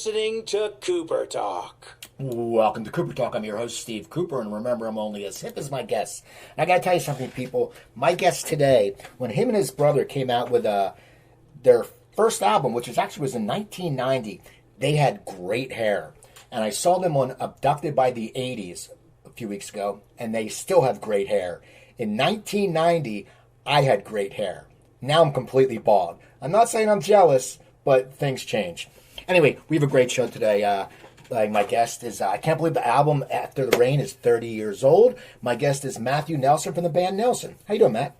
listening to Cooper Talk. Welcome to Cooper Talk. I'm your host, Steve Cooper, and remember, I'm only as hip as my guests. And I got to tell you something, people. My guest today, when him and his brother came out with their first album, which was in 1990, they had great hair. And I saw them on Abducted by the 80s a few weeks ago, and they still have great hair. In 1990, I had great hair. Now I'm completely bald. I'm not saying I'm jealous, but things change. Anyway, we have a great show today. My guest is, I can't believe the album After the Rain is 30 years old. My guest is Matthew Nelson from the band Nelson. How you doing, Matt?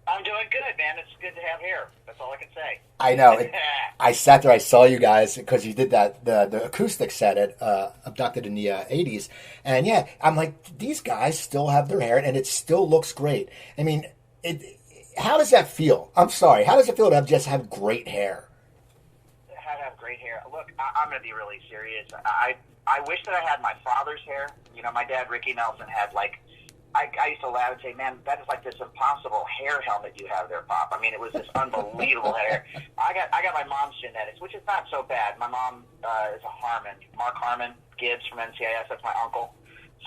I'm doing good, man. It's good to have hair. That's all I can say. I know. I sat there, I saw you guys, because you did the acoustic set at Abducted in the 80s. And yeah, I'm like, these guys still have their hair, and it still looks great. I mean, how does that feel? I'm sorry. How does it feel to have great hair? Have great hair. Look, I'm going to be really serious. I wish that I had my father's hair. You know, my dad, Ricky Nelson, had I used to laugh and say, man, that is like this impossible hair helmet you have there, Pop. I mean, it was this unbelievable hair. I got my mom's genetics, which is not so bad. My mom is a Harmon, Mark Harmon Gibbs from NCIS. That's my uncle.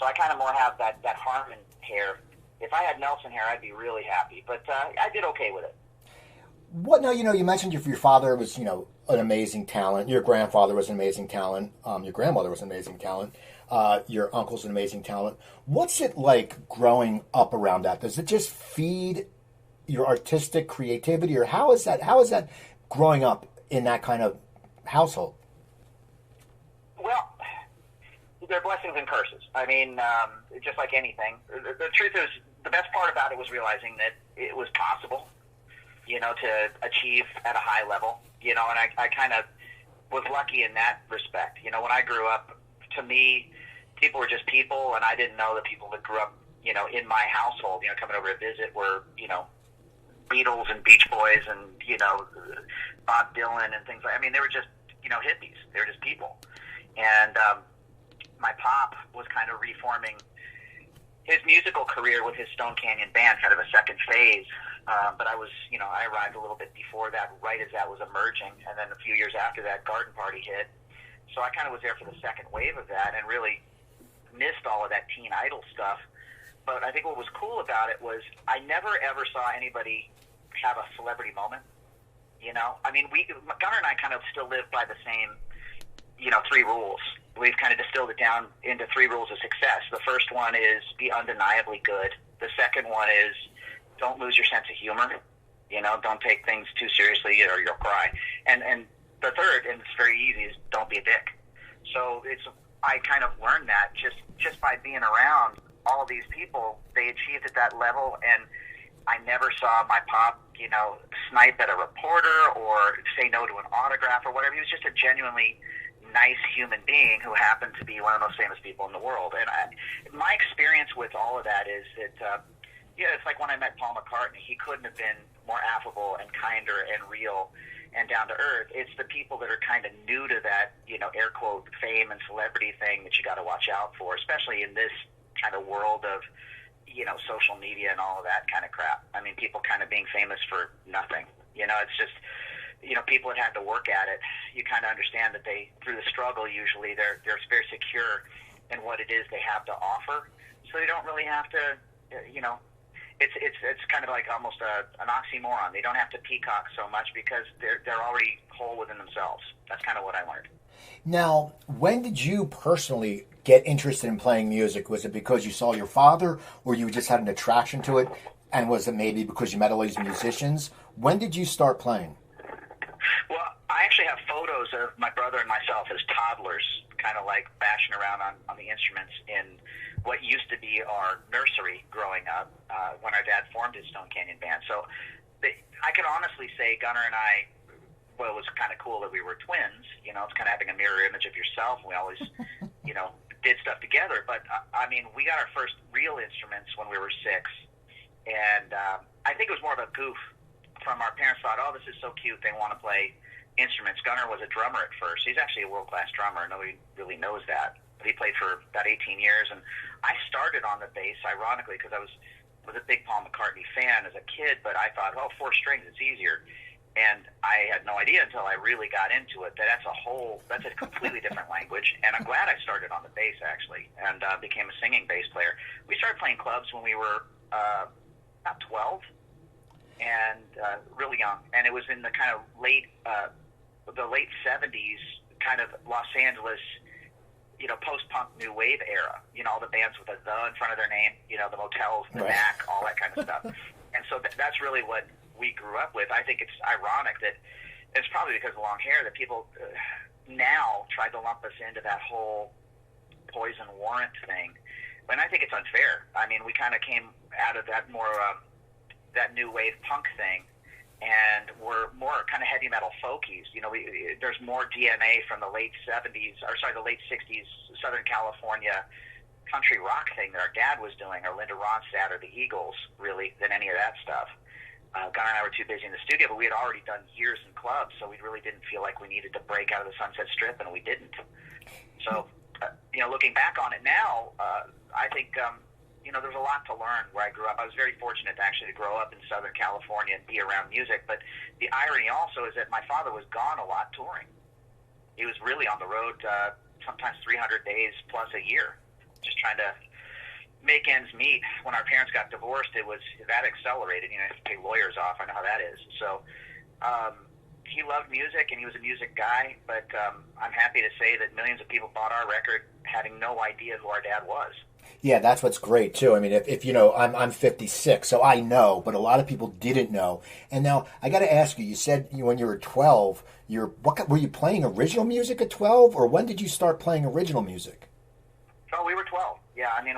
So I kind of more have that Harmon hair. If I had Nelson hair, I'd be really happy. But I did okay with it. What now? You mentioned your father was, an amazing talent. Your grandfather was an amazing talent. Your grandmother was an amazing talent. Your uncle's an amazing talent. What's it like growing up around that? Does it just feed your artistic creativity, or how is that growing up in that kind of household? Well, there are blessings and curses. I mean, just like anything. The truth is, the best part about it was realizing that it was possible, to achieve at a high level, and I kind of was lucky in that respect. When I grew up, to me, people were just people, and I didn't know the people that grew up, in my household, coming over to visit were, Beatles and Beach Boys and, Bob Dylan and things like, they were just, hippies. They were just people. And my pop was kind of reforming his musical career with his Stone Canyon band, kind of a second phase. But I was, I arrived a little bit before that, right as that was emerging. And then a few years after that, Garden Party hit. So I kind of was there for the second wave of that and really missed all of that teen idol stuff. But I think what was cool about it was I never ever saw anybody have a celebrity moment. Gunnar and I kind of still live by the same, three rules. We've kind of distilled it down into three rules of success. The first one is be undeniably good. The second one is don't lose your sense of humor. Don't take things too seriously or you'll cry. And the third, and it's very easy, is don't be a dick. So I kind of learned that just by being around all of these people. They achieved at that level, and I never saw my pop, snipe at a reporter or say no to an autograph or whatever. He was just a genuinely nice human being who happened to be one of the most famous people in the world. And my experience with all of that is that, it's like when I met Paul McCartney. He couldn't have been more affable and kinder and real and down to earth. It's the people that are kind of new to that, air quote, fame and celebrity thing that you got to watch out for, especially in this kind of world of, social media and all of that kind of crap. People kind of being famous for nothing. It's just, people that had to work at it, you kind of understand that they, through the struggle, usually they're very secure in what it is they have to offer. So they don't really have to, it's kind of like almost an oxymoron. They don't have to peacock so much because they're already whole within themselves. That's kind of what I learned. Now, when did you personally get interested in playing music? Was it because you saw your father, or you just had an attraction to it? And was it maybe because you met all these musicians? When did you start playing? Well, I actually have photos of my brother and myself as toddlers, kind of like bashing around on the instruments in what used to be our nursery growing up when our dad formed his Stone Canyon band. So I can honestly say Gunnar and I, well, it was kind of cool that we were twins. It's kind of having a mirror image of yourself. We always, did stuff together. But, we got our first real instruments when we were 6. And I think it was more of a goof from our parents. Thought, oh, this is so cute. They want to play instruments. Gunnar was a drummer at first. He's actually a world-class drummer. Nobody really knows that. But he played for about 18 years. And I started on the bass, ironically, because I was a big Paul McCartney fan as a kid. But I thought, 4 strings, it's easier. And I had no idea until I really got into it that's a completely different language. And I'm glad I started on the bass, actually, and became a singing bass player. We started playing clubs when we were about 12 and really young. And it was in the kind of late 70s, kind of Los Angeles, post-punk new wave era. All the bands with a "the" in front of their name, the Motels, the Right. Knack, all that kind of stuff. And so that's really what we grew up with. I think it's ironic that it's probably because of long hair that people now try to lump us into that whole Poison Warrant thing. And I think it's unfair. I mean, we kind of came out of that more that new wave punk thing, and we're more kind of heavy metal folkies. There's more DNA from the late 60s Southern California country rock thing that our dad was doing, or Linda Ronstadt or the Eagles, really, than any of that stuff. Gunnar and I were too busy in the studio, but we had already done years in clubs, so we really didn't feel like we needed to break out of the Sunset Strip, and we didn't. So, looking back on it now, I think, there's a lot to learn where I grew up. I was very fortunate to grow up in Southern California and be around music, but the irony also is that my father was gone a lot touring. He was really on the road sometimes 300 days plus a year, just trying to make ends meet. When our parents got divorced, that accelerated. You have to pay lawyers off. I know how that is. So he loved music, and he was a music guy, but I'm happy to say that millions of people bought our record having no idea who our dad was. Yeah, that's what's great too. I mean, if I'm 56, so I know, but a lot of people didn't know. And now I got to ask you. You said when you were 12, were you playing original music at 12, or when did you start playing original music? Oh, we were 12. Yeah, I mean,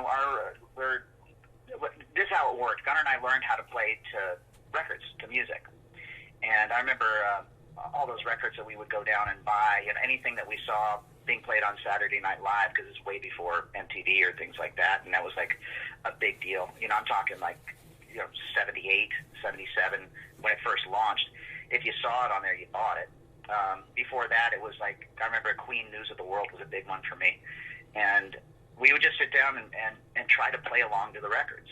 this is how it worked. Gunnar and I learned how to play to records, to music, and I remember all those records that we would go down and buy, and anything that we saw being played on Saturday Night Live, because it's way before MTV or things like that, and that was like a big deal. I'm talking like 78, 77 when it first launched. If you saw it on there, you bought it. Before that, it was like, I remember Queen News of the World was a big one for me, and we would just sit down and try to play along to the records.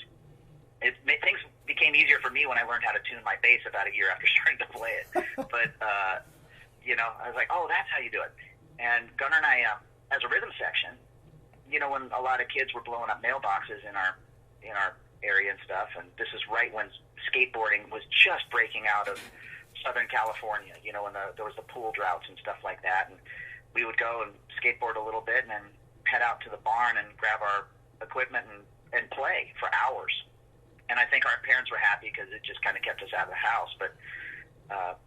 Things became easier for me when I learned how to tune my bass about a year after starting to play it. But, I was like, oh, that's how you do it. And Gunnar and I, as a rhythm section, when a lot of kids were blowing up mailboxes in our area and stuff, and this is right when skateboarding was just breaking out of Southern California, when there was the pool droughts and stuff like that. And we would go and skateboard a little bit and then head out to the barn and grab our equipment and play for hours. And I think our parents were happy because it just kind of kept us out of the house. But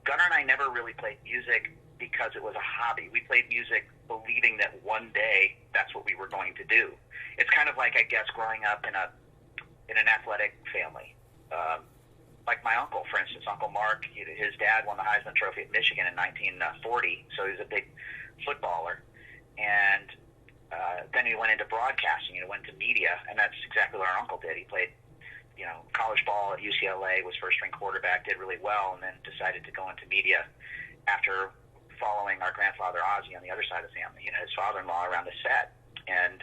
Gunnar and I never really played music because it was a hobby. We played music believing that one day that's what we were going to do. It's kind of like, I guess, growing up in an athletic family. Like my uncle, for instance, Uncle Mark, his dad won the Heisman Trophy at Michigan in 1940, so he was a big footballer. And then he went into broadcasting, went to media, and that's exactly what our uncle did. He played, college ball at UCLA, was first-string quarterback, did really well, and then decided to go into media after following our grandfather Ozzie on the other side of the family, his father-in-law around the set. And,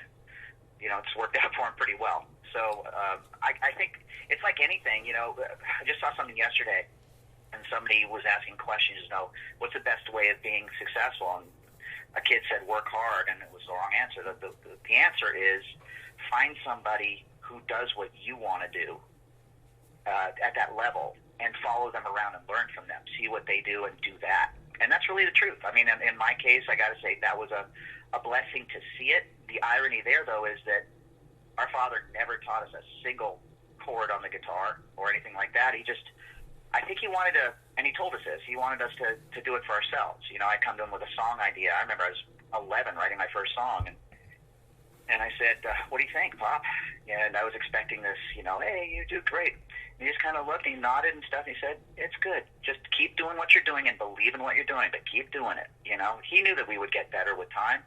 it's worked out for him pretty well. So I think it's like anything, I just saw something yesterday, and somebody was asking questions, what's the best way of being successful? And a kid said, work hard, and it was the wrong answer. The answer is find somebody who does what you want to do at that level and follow them around and learn from them. See what they do and do that. And that's really the truth. I mean, in my case, I got to say that was a blessing to see it. The irony there, though, is that our father never taught us a single chord on the guitar or anything like that. I think he wanted to, and he told us this, he wanted us to do it for ourselves. I come to him with a song idea. I remember I was 11 writing my first song, and I said, what do you think, Pop? And I was expecting this, hey, you do great. And he just kind of looked, and he nodded and stuff, and he said, it's good. Just keep doing what you're doing and believe in what you're doing, but keep doing it, He knew that we would get better with time,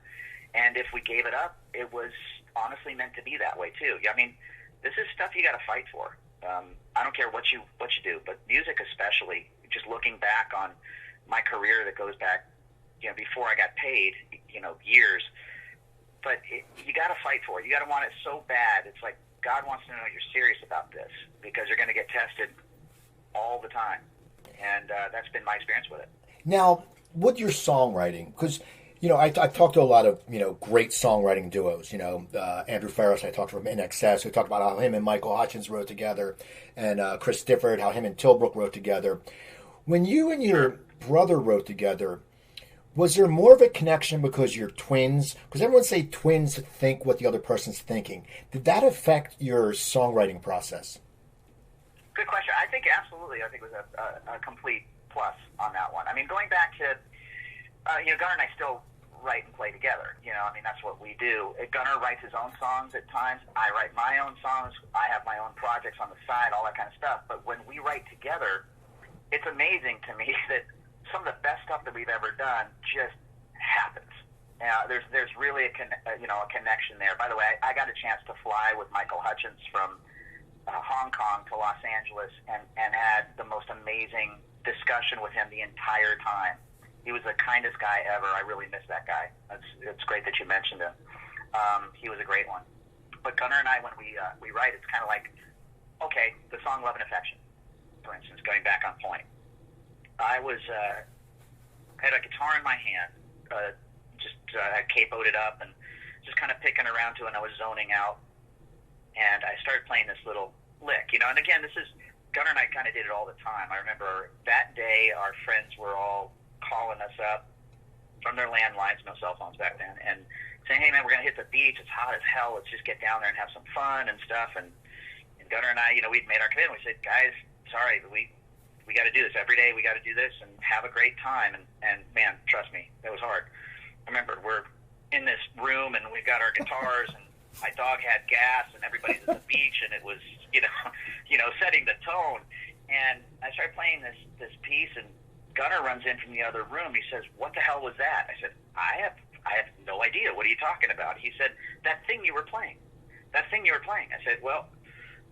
and if we gave it up, it was honestly meant to be that way, too. I mean, this is stuff you got to fight for. I don't care what you do, but music especially, just looking back on my career that goes back, before I got paid, years, but you got to fight for it. You got to want it so bad. It's like God wants to know you're serious about this because you're going to get tested all the time. and that's been my experience with it. Now, with your songwriting, because I've talked to a lot of great songwriting duos. Andrew Ferris, I talked to from INXS, who talked about how him and Michael Hutchence wrote together, and Chris Difford, how him and Tilbrook wrote together. When you and your brother wrote together, was there more of a connection because you're twins? Because everyone say twins think what the other person's thinking. Did that affect your songwriting process? Good question. I think absolutely. I think it was a complete plus on that one. I mean, going back to, Gunnar and I still write and play together. That's what we do. Gunnar writes his own songs at times. I write my own songs. I have my own projects on the side, all that kind of stuff. But when we write together, it's amazing to me that some of the best stuff that we've ever done just happens. There's really a connection there. By the way, I got a chance to fly with Michael Hutchence from Hong Kong to Los Angeles and had the most amazing discussion with him the entire time. He was the kindest guy ever. I really miss that guy. It's great that you mentioned him. He was a great one. But Gunnar and I, when we write, it's kind of like, okay, the song Love and Affection, for instance, going back on point. I had a guitar in my hand, I capoed it up and just kind of picking around to it, and I was zoning out. And I started playing this little lick, and again, Gunnar and I kind of did it all the time. I remember that day our friends were all calling us up from their landlines, no cell phones back then, and saying, hey man, we're going to hit the beach, it's hot as hell, let's just get down there and have some fun and stuff. And Gunnar and I, we'd made our commitment. We said, guys, sorry, but we got to do this every day. We got to do this and have a great time. And man, trust me, that was hard. I remember we're in this room and we've got our guitars and my dog had gas and everybody's at the beach and it was, setting the tone. And I started playing this piece and Gunnar runs in from the other room. He says, what the hell was that? I said, I have no idea. What are you talking about? He said, that thing you were playing. I said, well,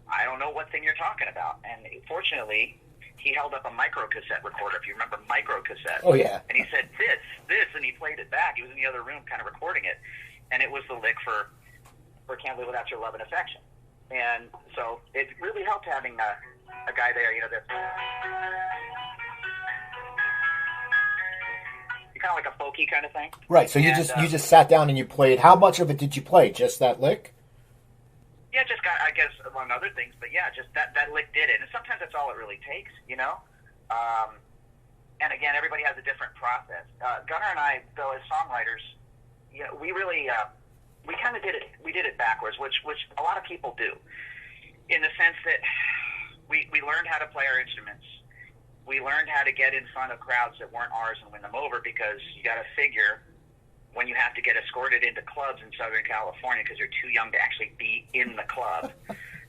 I don't know what thing you're talking about. And fortunately, he held up a micro cassette recorder, if you remember micro cassette. Oh, yeah. And he said, this, and he played it back. He was in the other room kind of recording it. And it was the lick for Can't Live Without Your Love and Affection. And so it really helped having a guy there, that's kind of like a folky kind of thing. Right, so you just sat down and you played. How much of it did you play? Just that lick? Yeah, just got, I guess, among other things, but yeah, just that lick did it. And sometimes that's all it really takes, And again, everybody has a different process. Gunnar and I, though, as songwriters, we really, we kind of did it backwards, which a lot of people do, in the sense that we learned how to play our instruments. We learned how to get in front of crowds that weren't ours and win them over, because you got to figure, when you have to get escorted into clubs in Southern California because you're too young to actually be in the club,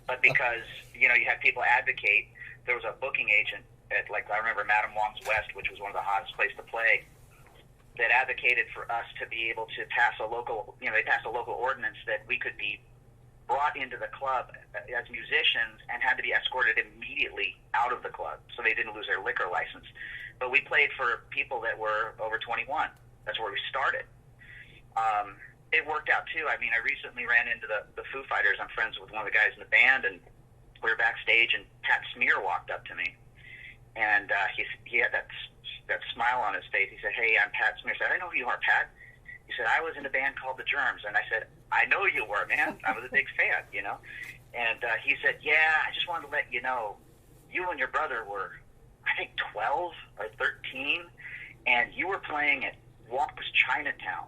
but because, you have people advocate. There was a booking agent at, I remember Madame Wong's West, which was one of the hottest places to play, that advocated for us to be able to pass a local, they passed a local ordinance that we could be brought into the club as musicians and had to be escorted immediately out of the club so they didn't lose their liquor license. But we played for people that were over 21. That's where we started. It worked out too. I mean, I recently ran into the Foo Fighters. I'm friends with one of the guys in the band, and we were backstage, and Pat Smear walked up to me, and he had that smile on his face. He said, "Hey, I'm Pat Smear." I said, "I know who you are, Pat." He said, "I was in a band called the Germs," and I said, "I know you were, man. I was a big fan, And he said, "Yeah, I just wanted to let you know, you and your brother were, I think, 12 or 13, and you were playing at Walker's Chinatown,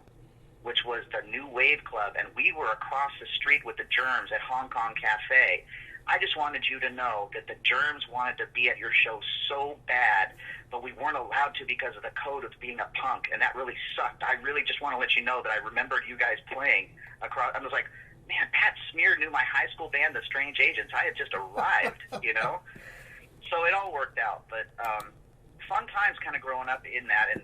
which was the new wave club, and we were across the street with the Germs at Hong Kong Cafe. I just wanted you to know that the Germs wanted to be at your show so bad, but we weren't allowed to because of the code of being a punk, and that really sucked. I really just want to let you know that I remembered you guys playing across." I was like, man, Pat Smear knew my high school band, the Strange Agents. I had just arrived, So it all worked out. But fun times kind of growing up in that, and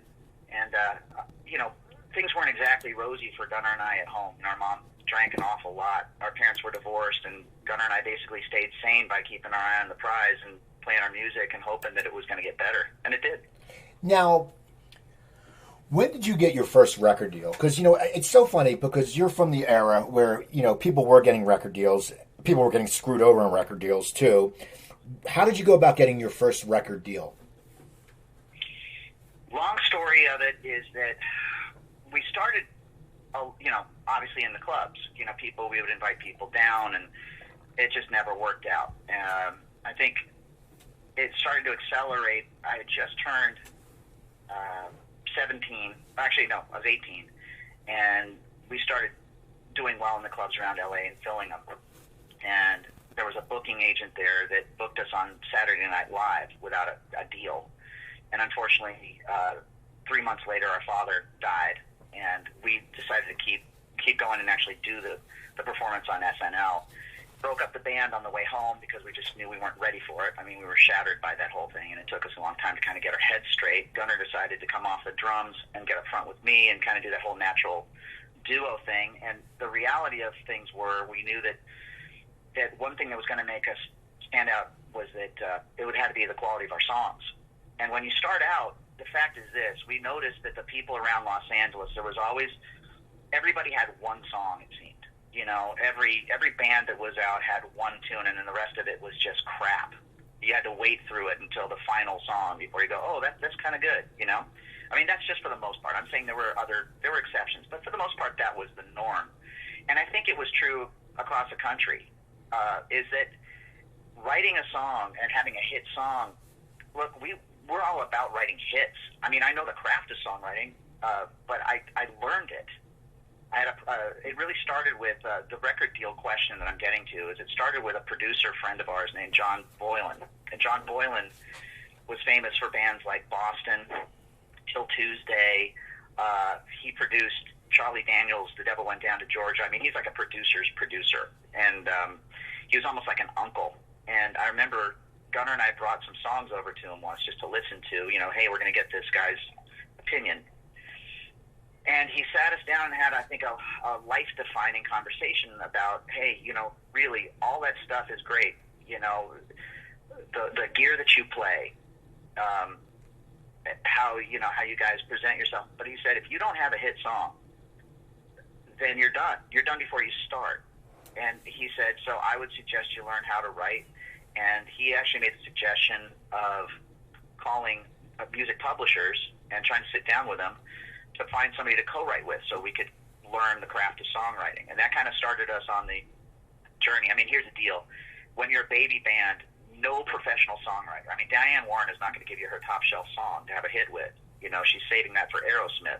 things weren't exactly rosy for Gunnar and I at home. Our mom drank an awful lot. Our parents were divorced, and Gunnar and I basically stayed sane by keeping our eye on the prize and playing our music and hoping that it was going to get better. And it did. Now, when did you get your first record deal? Because, it's so funny because you're from the era where, people were getting record deals. People were getting screwed over on record deals, too. How did you go about getting your first record deal? Long story of it is that we started, obviously in the clubs. We would invite people down, and it just never worked out. I think it started to accelerate. I had just turned 17. Actually, no, I was 18. And we started doing well in the clubs around LA and filling them. And there was a booking agent there that booked us on Saturday Night Live without a deal. And unfortunately, 3 months later, our father died, and we decided to keep going and actually do the performance on SNL. Broke up the band on the way home because we just knew we weren't ready for it. I mean, we were shattered by that whole thing, and it took us a long time to kind of get our heads straight. Gunnar decided to come off the drums and get up front with me and kind of do that whole natural duo thing. And the reality of things were, we knew that one thing that was going to make us stand out was that it would have to be the quality of our songs. And when you start out, the fact is this: we noticed that the people around Los Angeles, there was always, everybody had one song, it seemed. Every band that was out had one tune, and then the rest of it was just crap. You had to wait through it until the final song before you go, oh, that's kind of good, I mean, that's just for the most part. I'm saying there were exceptions, but for the most part, that was the norm. And I think it was true across the country, is that writing a song and having a hit song, look, we're all about writing hits. I mean, I know the craft of songwriting, but I learned it. It really started with the record deal question that I'm getting to. It started with a producer friend of ours named John Boylan. And John Boylan was famous for bands like Boston, Till Tuesday. He produced Charlie Daniels' The Devil Went Down to Georgia. I mean, he's like a producer's producer. And he was almost like an uncle. And I remember Gunnar and I brought some songs over to him once just to listen to, hey, we're going to get this guy's opinion. And he sat us down and had, I think, a life-defining conversation about, hey, really, all that stuff is great. The gear that you play, how you guys present yourself. But he said, if you don't have a hit song, then you're done. You're done before you start. And he said, so I would suggest you learn how to write. And he actually made the suggestion of calling music publishers and trying to sit down with them to find somebody to co-write with so we could learn the craft of songwriting. And that kind of started us on the journey. I mean, here's the deal. When you're a baby band, no professional songwriter. I mean, Diane Warren is not going to give you her top-shelf song to have a hit with. She's saving that for Aerosmith.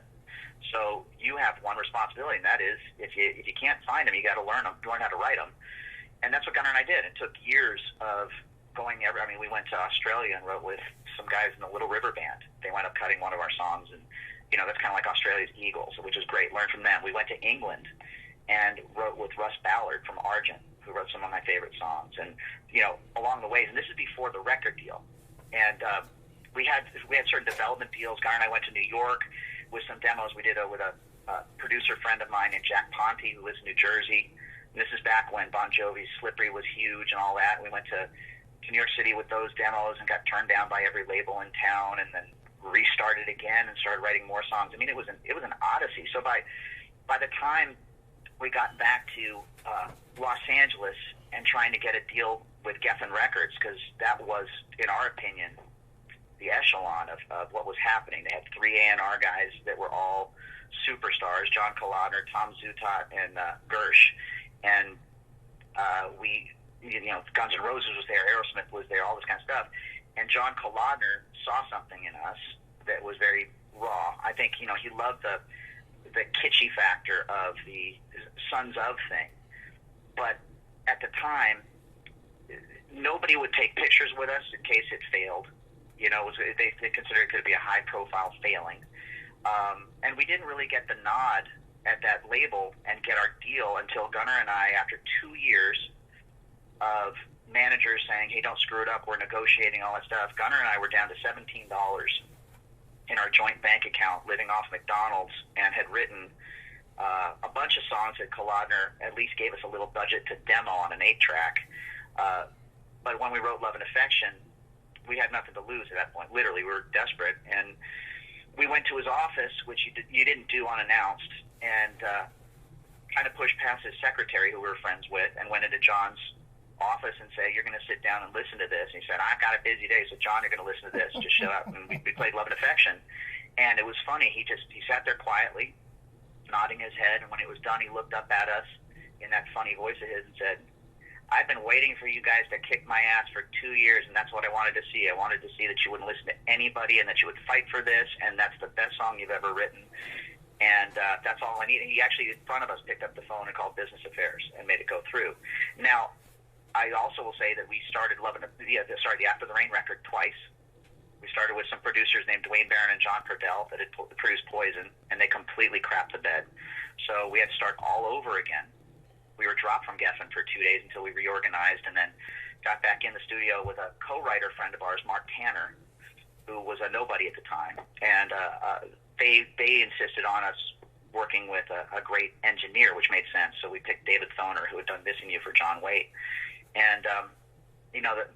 So you have one responsibility, and that is if you can't find them, you got to learn how to write them. And that's what Gunnar and I did. It took years of going we went to Australia and wrote with some guys in the Little River Band. They wound up cutting one of our songs, and that's kind of like Australia's Eagles, which is great. Learn from them. We went to England and wrote with Russ Ballard from Argent, who wrote some of my favorite songs. And along the ways, and this is before the record deal. And we had certain development deals. Gunnar and I went to New York with some demos. We did with a producer friend of mine named Jack Ponte, who lives in New Jersey. And this is back when Bon Jovi's Slippery was huge and all that. We went to New York City with those demos and got turned down by every label in town, and then restarted again and started writing more songs. I mean, it was an odyssey. So by the time we got back to Los Angeles and trying to get a deal with Geffen Records, because that was, in our opinion, the echelon of what was happening. They had 3 A&R guys that were all superstars: John Kalodner, Tom Zutaut, and Gersh. And Guns N' Roses was there, Aerosmith was there, all this kind of stuff. And John Kalodner saw something in us that was very raw. I think, he loved the kitschy factor of the Sons of thing. But at the time, nobody would take pictures with us in case it failed. They considered it could be a high-profile failing. And we didn't really get the nod at that label and get our deal until Gunnar and I, after 2 years of managers saying, hey, don't screw it up, we're negotiating, all that stuff, Gunnar and I were down to $17 in our joint bank account, living off McDonald's, and had written a bunch of songs that Kalodner at least gave us a little budget to demo on an 8-track. But when we wrote Love and Affection, we had nothing to lose at that point. Literally, we were desperate. And we went to his office, which you didn't do unannounced, and kind of pushed past his secretary, who we were friends with, and went into John's office and say, you're going to sit down and listen to this. And he said, I've got a busy day, so John, you're going to listen to this. Just show up. And we played Love and Affection. And it was funny. He sat there quietly, nodding his head, and when it was done, he looked up at us in that funny voice of his and said, "I've been waiting for you guys to kick my ass for 2 years, and that's what I wanted to see. I wanted to see that you wouldn't listen to anybody and that you would fight for this, and that's the best song you've ever written. And that's all I need." And he actually, in front of us, picked up the phone and called Business Affairs and made it go through. Now, I also will say that we started loving the After the Rain record twice. We started with some producers named Dwayne Barron and John Purdell that had produced Poison, and they completely crapped the bed. So we had to start all over again. We were dropped from Geffen for 2 days until we reorganized, and then got back in the studio with a co-writer friend of ours, Mark Tanner, who was a nobody at the time. And they insisted on us working with a great engineer, which made sense. So we picked David Thoner, who had done Missing You for John Waite. And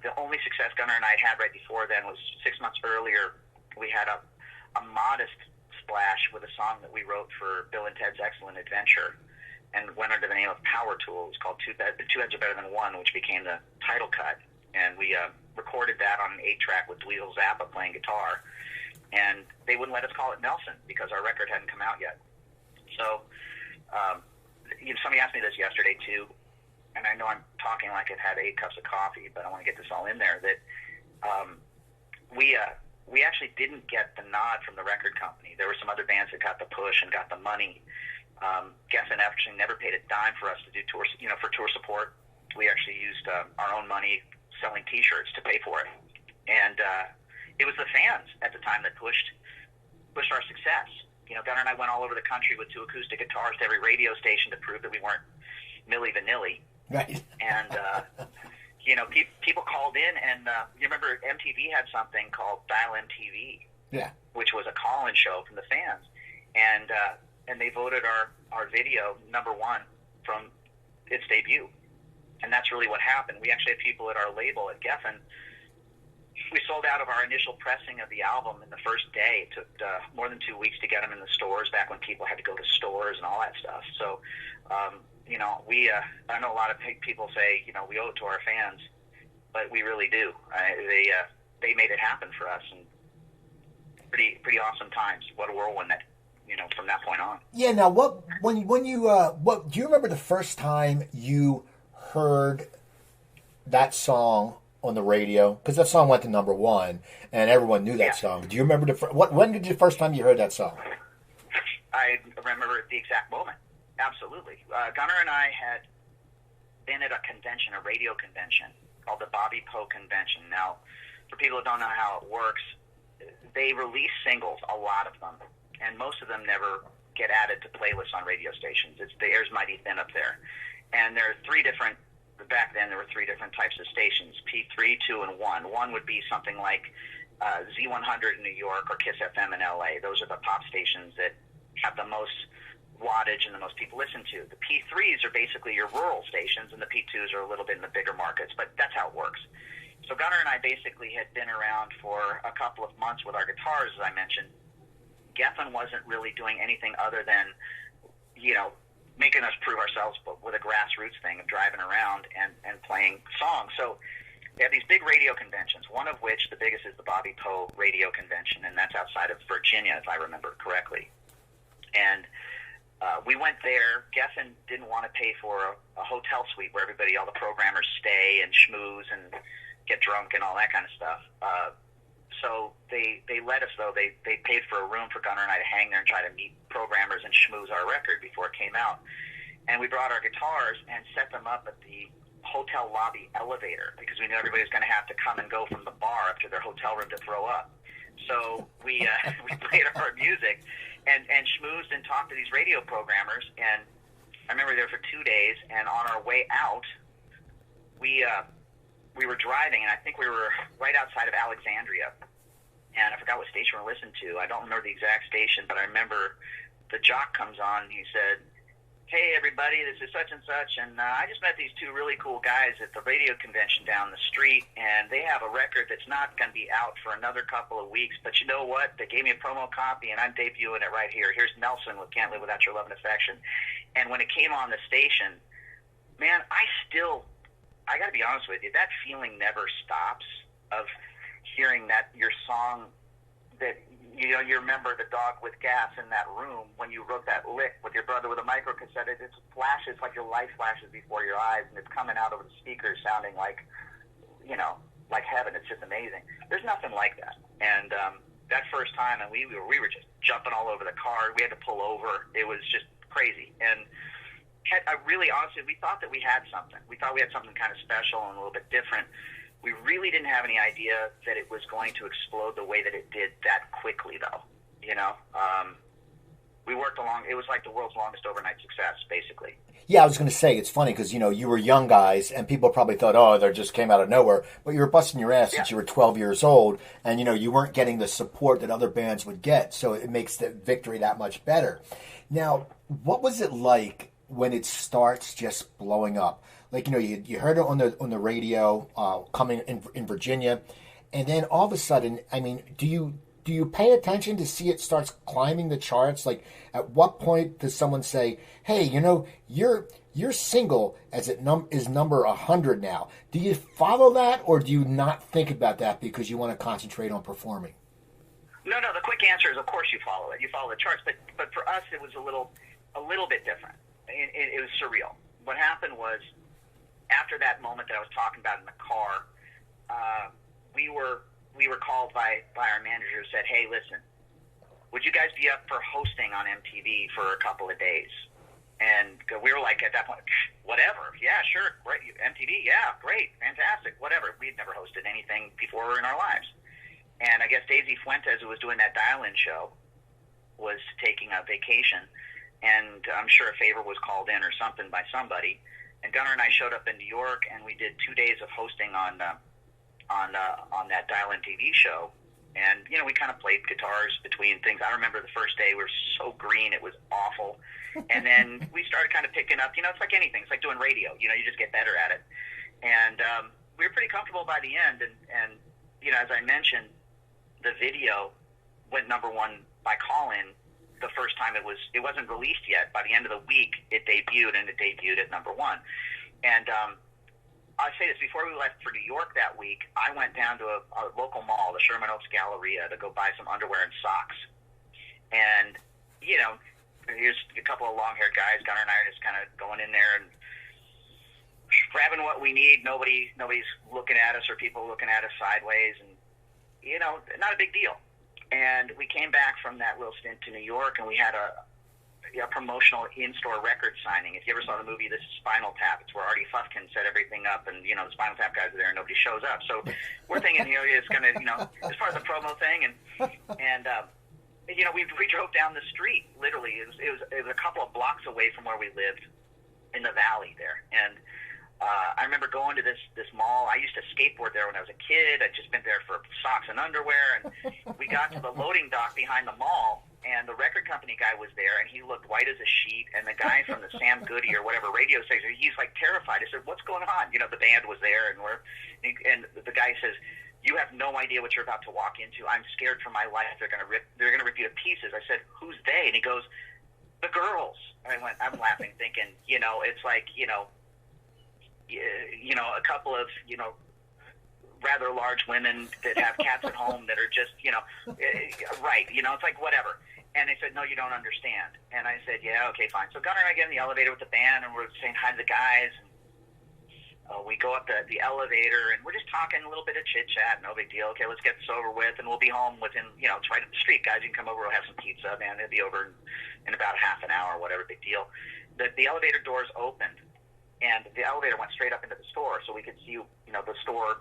the only success Gunnar and I had right before then was 6 months earlier. We had a modest splash with a song that we wrote for Bill and Ted's Excellent Adventure, and went under the name of Power Tool. It was called Two Heads Are Better Than One, which became the title cut. And we recorded that on an 8-track with Dweezil Zappa playing guitar. And they wouldn't let us call it Nelson because our record hadn't come out yet. So somebody asked me this yesterday too, and I know I'm talking like it had 8 cups of coffee, but I want to get this all in there, that we actually didn't get the nod from the record company. There were some other bands that got the push and got the money. Geffen actually never paid a dime for us to do tours, for tour support. We actually used our own money selling T-shirts to pay for it. And it was the fans at the time that pushed our success. Gunnar and I went all over the country with 2 acoustic guitars to every radio station to prove that we weren't Milli Vanilli. Right. And, people called in, and you remember MTV had something called Dial MTV, yeah, which was a call-in show from the fans. And they voted our video #1 from its debut. And that's really what happened. We actually had people at our label at Geffen. We sold out of our initial pressing of the album in the first day. It took more than 2 weeks to get them in the stores, back when people had to go to stores and all that stuff. So, I know a lot of people say, we owe it to our fans, but we really do. They made it happen for us, and pretty awesome times. What a whirlwind that, from that point on. Yeah. Now, when you do you remember the first time you heard that song on the radio? Because that song went to #1, and everyone knew that song. Do you remember when did you first time you heard that song? I remember the exact moment. Absolutely. Gunnar and I had been at a radio convention called the Bobby Poe Convention. Now, for people who don't know how it works, they release singles, a lot of them, and most of them never get added to playlists on radio stations. The air's mighty thin up there. And there are 3 different, back then there were 3 different types of stations, P3, 2, and 1. 1 would be something like Z100 in New York or Kiss FM in LA. Those are the pop stations that have the most wattage and the most people listen to. The P3s are basically your rural stations, and the P2s are a little bit in the bigger markets, but that's how it works. So Gunnar and I basically had been around for a couple of months with our guitars, as I mentioned. Geffen wasn't really doing anything other than, making us prove ourselves, but with a grassroots thing of driving around and playing songs. So they have these big radio conventions, one of which, the biggest, is the Bobby Poe Radio Convention, and that's outside of Virginia, if I remember correctly. And we went there. Geffen didn't want to pay for a hotel suite where all the programmers stay and schmooze and get drunk and all that kind of stuff. So they let us, though. They paid for a room for Gunnar and I to hang there and try to meet programmers and schmooze our record before it came out. And we brought our guitars and set them up at the hotel lobby elevator because we knew everybody was going to have to come and go from the bar up to their hotel room to throw up. So we played our music and schmoozed and talked to these radio programmers. And I remember there for 2 days, and on our way out, we were driving, and I think we were right outside of Alexandria. And I forgot what station we listened to. I don't remember the exact station, but I remember the jock comes on, and he said, "Hey, everybody, this is such and such, and I just met these 2 really cool guys at the radio convention down the street, and they have a record that's not going to be out for another couple of weeks, but you know what? They gave me a promo copy, and I'm debuting it right here. Here's Nelson with Can't Live Without Your Love and Affection." And when it came on the station, man, I got to be honest with you, that feeling never stops of hearing that your song that you remember the dog with gas in that room when you wrote that lick with your brother with a microcassette. It flashes like your life flashes before your eyes, and it's coming out over the speakers, sounding like, like heaven. It's just amazing. There's nothing like that. And that first time, and we were just jumping all over the car. We had to pull over. It was just crazy. And I really, honestly, we thought that we had something. We thought we had something kind of special and a little bit different. We really didn't have any idea that it was going to explode the way that it did that quickly, though. We worked along. It was like the world's longest overnight success, basically. Yeah, I was going to say, it's funny because, you were young guys and people probably thought, oh, they just came out of nowhere. But you were busting your ass since you were 12 years old and, you weren't getting the support that other bands would get. So it makes the victory that much better. Now, what was it like when it starts just blowing up? Like, you heard it on the radio coming in Virginia. And then all of a sudden, I mean, do you pay attention to see it starts climbing the charts? Like, at what point does someone say, hey, your single is number 100 now? Do you follow that, or do you not think about that because you want to concentrate on performing? No. The quick answer is, of course, you follow it. You follow the charts. But for us, it was a little bit different. It was surreal. What happened was, after that moment that I was talking about in the car, we were called by our manager who said, hey, listen, would you guys be up for hosting on MTV for a couple of days? And we were like, at that point, whatever. Yeah, sure. Great. MTV. Yeah, great. Fantastic. Whatever. We'd never hosted anything before in our lives. And I guess Daisy Fuentes, who was doing that dial-in show, was taking a vacation. And I'm sure a favor was called in or something by somebody. And Gunnar and I showed up in New York, and we did 2 days of hosting on that dial-in TV show. And, we kind of played guitars between things. I remember the first day we were so green, it was awful. And then we started kind of picking up, it's like anything. It's like doing radio. You just get better at it. And we were pretty comfortable by the end. And as I mentioned, the video went number one by call-in the first time it wasn't released yet. By the end of the week, it debuted, and it debuted at number one. And I say this, before we left for New York that week, I went down to a local mall, the Sherman Oaks Galleria, to go buy some underwear and socks. And, here's a couple of long-haired guys. Gunnar and I are just kind of going in there and grabbing what we need. Nobody's looking at us or people looking at us sideways. And, not a big deal. And we came back from that little stint to New York, and we had a promotional in-store record signing. If you ever saw the movie This is Spinal Tap, it's where Artie Fufkin set everything up, and, the Spinal Tap guys are there and nobody shows up. So we're thinking, it's going to, as part of the promo thing. And we drove down the street, literally. It was a couple of blocks away from where we lived in the valley there. And I remember going to this mall. I used to skateboard there when I was a kid. I'd just been there for socks and underwear. And we got to the loading dock behind the mall, and the record company guy was there, and he looked white as a sheet. And the guy from the Sam Goody or whatever radio station, he's like terrified. I said, "What's going on?" The band was there, and the guy says, "You have no idea what you're about to walk into. I'm scared for my life. They're gonna rip you to pieces." I said, "Who's they?" And he goes, "The girls." And I'm laughing, thinking, it's like, a couple of, rather large women that have cats at home that are just, right. It's like whatever. And they said, "No, you don't understand." And I said, "Yeah, okay, fine." So Gunnar and I get in the elevator with the band, and we're saying hi to the guys. And we go up the elevator, and we're just talking a little bit of chit-chat. No big deal. Okay, let's get this over with, and we'll be home within, it's right up the street. Guys, you can come over. We'll have some pizza, man. It'll be over in about half an hour, whatever, big deal. The elevator doors opened, and the elevator went straight up into the store, so we could see, the store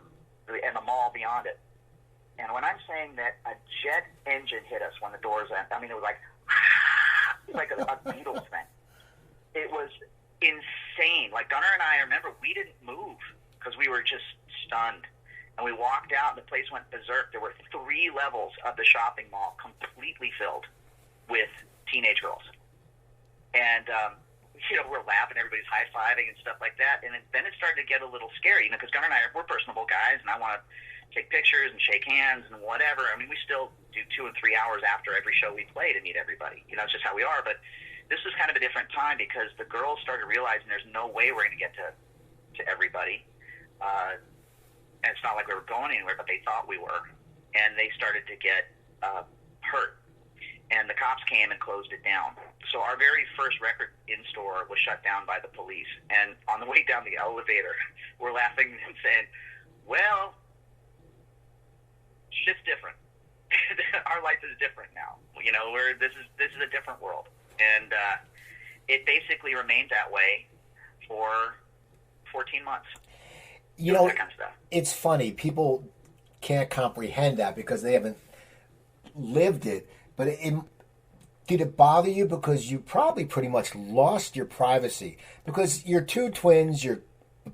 and the mall beyond it. And when I'm saying that a jet engine hit us when the doors went, I mean, it was like, it was like a Beatles thing. It was insane. Like, Gunnar and I remember we didn't move because we were just stunned. And we walked out, and the place went berserk. There were 3 levels of the shopping mall completely filled with teenage girls. And, we're laughing, everybody's high-fiving and stuff like that. And then it started to get a little scary, because Gunnar and I, we're personable guys, and I want to take pictures and shake hands and whatever. I mean, we still do 2 and 3 hours after every show we play to meet everybody. It's just how we are. But this was kind of a different time, because the girls started realizing there's no way we're going to get to everybody. And it's not like we were going anywhere, but they thought we were. And they started to get hurt. And the cops came and closed it down. So our very first record in-store was shut down by the police. And on the way down the elevator, we're laughing and saying, well, shit's different. Our life is different now. You know, this is a different world. And it basically remained that way for 14 months. You know, that kind of stuff. It's funny. People can't comprehend that because they haven't lived it. But did it bother you because you probably pretty much lost your privacy? Because you're two twins, you're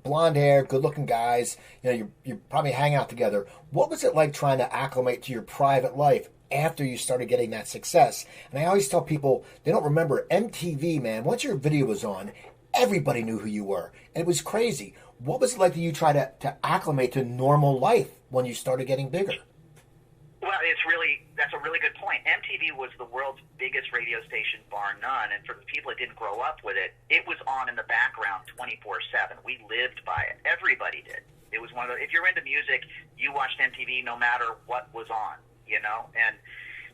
blonde hair, good looking guys, you know, you probably hang out together. What was it like trying to acclimate to your private life after you started getting that success? And I always tell people, they don't remember MTV, man. Once your video was on, everybody knew who you were. And it was crazy. What was it like that you try to acclimate to normal life when you started getting bigger? Well, that's a really good point. MTV was the world's biggest radio station, bar none, and for the people that didn't grow up with it, it was on in the background 24/7. We lived by it. Everybody did. It was one of the, if you're into music, you watched MTV no matter what was on, you know? And